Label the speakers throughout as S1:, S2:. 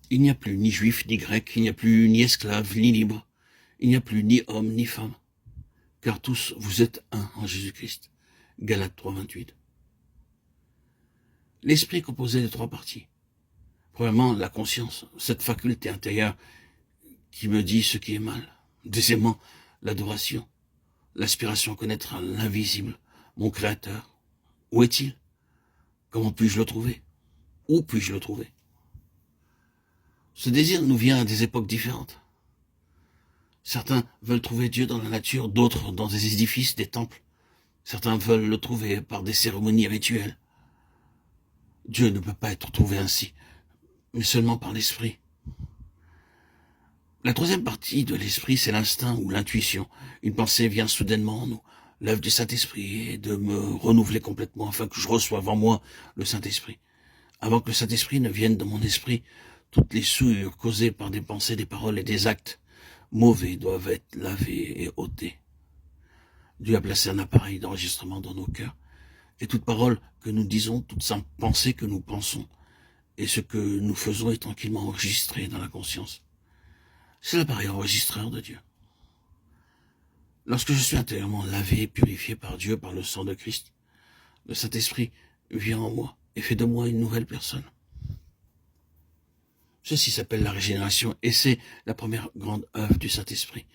S1: Il n'y a plus ni juif ni grec, il n'y a plus ni esclave ni libre, il n'y a plus ni homme ni femme, car tous vous êtes un en Jésus-Christ. Galates 3, 28. L'esprit est composé de trois parties. Premièrement, la conscience, cette faculté intérieure qui me dit ce qui est mal. Deuxièmement, l'adoration, l'aspiration à connaître l'invisible, mon Créateur. Où est-il? Comment puis-je le trouver? Où puis-je le trouver? Ce désir nous vient à des époques différentes. Certains veulent trouver Dieu dans la nature, d'autres dans des édifices, des temples. Certains veulent le trouver par des cérémonies rituelles. Dieu ne peut pas être trouvé ainsi, mais seulement par l'esprit. La troisième partie de l'esprit, c'est l'instinct ou l'intuition. Une pensée vient soudainement en nous. L'œuvre du Saint-Esprit est de me renouveler complètement afin que je reçoive en moi le Saint-Esprit. Avant que le Saint-Esprit ne vienne dans mon esprit, toutes les souillures causées par des pensées, des paroles et des actes mauvais doivent être lavées et ôtées. Dieu a placé un appareil d'enregistrement dans nos cœurs, et toute parole que nous disons, toute simple pensée que nous pensons, et ce que nous faisons est tranquillement enregistré dans la conscience. C'est l'appareil enregistreur de Dieu. Lorsque je suis intérieurement lavé et purifié par Dieu, par le sang de Christ, le Saint-Esprit vient en moi et fait de moi une nouvelle personne. Ceci s'appelle la régénération et c'est la première grande œuvre du Saint-Esprit.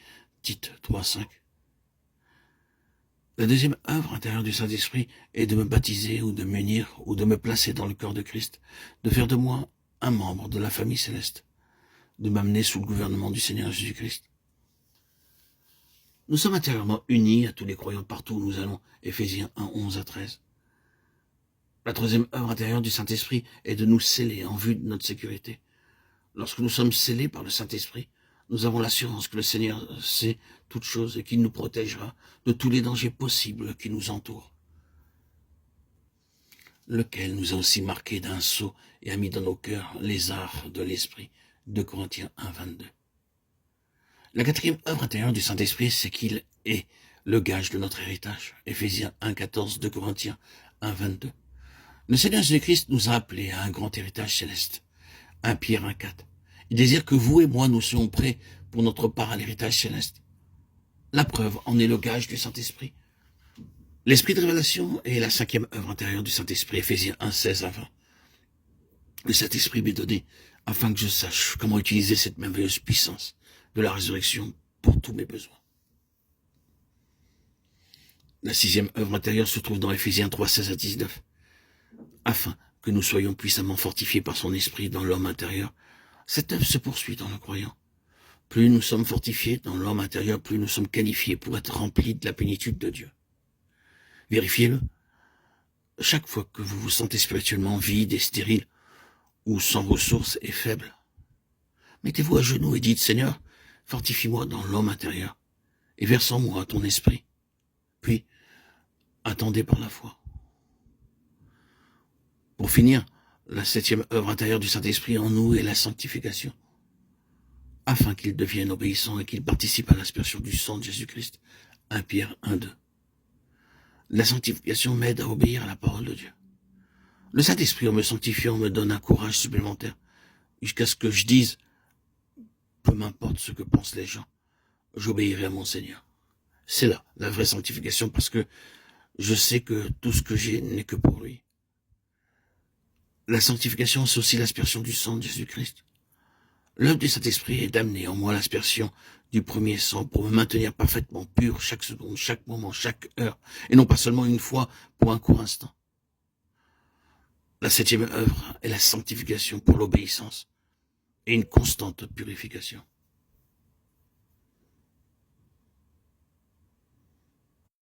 S1: Tite 3, 5. La deuxième œuvre intérieure du Saint-Esprit est de me baptiser ou de m'unir ou de me placer dans le corps de Christ, de faire de moi un membre de la famille céleste, de m'amener sous le gouvernement du Seigneur Jésus-Christ. Nous sommes intérieurement unis à tous les croyants partout où nous allons, Éphésiens 1, 11 à 13. La troisième œuvre intérieure du Saint-Esprit est de nous sceller en vue de notre sécurité. Lorsque nous sommes scellés par le Saint-Esprit, nous avons l'assurance que le Seigneur sait toutes choses et qu'il nous protégera de tous les dangers possibles qui nous entourent, lequel nous a aussi marqués d'un sceau et a mis dans nos cœurs les arts de l'Esprit. 2 Corinthiens 1, 22. La quatrième œuvre intérieure du Saint-Esprit, c'est qu'il est le gage de notre héritage. Éphésiens 1, 14, 2 Corinthiens 1, 22. Le Seigneur Jésus-Christ nous a appelés à un grand héritage céleste. 1 Pierre 1, 4. Il désire que vous et moi nous soyons prêts pour notre part à l'héritage céleste. La preuve en est le gage du Saint-Esprit. L'esprit de révélation est la cinquième œuvre intérieure du Saint-Esprit, Éphésiens 1, 16 à 20. Le Saint-Esprit m'est donné afin que je sache comment utiliser cette merveilleuse puissance de la résurrection pour tous mes besoins. La sixième œuvre intérieure se trouve dans Éphésiens 3, 16 à 19. Afin que nous soyons puissamment fortifiés par son esprit dans l'homme intérieur, cette œuvre se poursuit dans le croyant. Plus nous sommes fortifiés dans l'homme intérieur, plus nous sommes qualifiés pour être remplis de la plénitude de Dieu. Vérifiez-le. Chaque fois que vous vous sentez spirituellement vide et stérile, ou sans ressources et faible, mettez-vous à genoux et dites, Seigneur, fortifie-moi dans l'homme intérieur, et verse en moi ton esprit. Puis, attendez par la foi. Pour finir, la septième œuvre intérieure du Saint-Esprit en nous est la sanctification, afin qu'il devienne obéissant et qu'il participe à l'aspersion du sang de Jésus-Christ. 1 Pierre 1, 2. La sanctification m'aide à obéir à la parole de Dieu. Le Saint-Esprit, en me sanctifiant, me donne un courage supplémentaire, jusqu'à ce que je dise, peu m'importe ce que pensent les gens, j'obéirai à mon Seigneur. C'est là la vraie sanctification, parce que je sais que tout ce que j'ai n'est que pour lui. La sanctification, c'est aussi l'aspersion du sang de Jésus-Christ. L'œuvre du Saint-Esprit est d'amener en moi l'aspersion du premier sang pour me maintenir parfaitement pur chaque seconde, chaque moment, chaque heure, et non pas seulement une fois pour un court instant. La septième œuvre est la sanctification pour l'obéissance et une constante purification.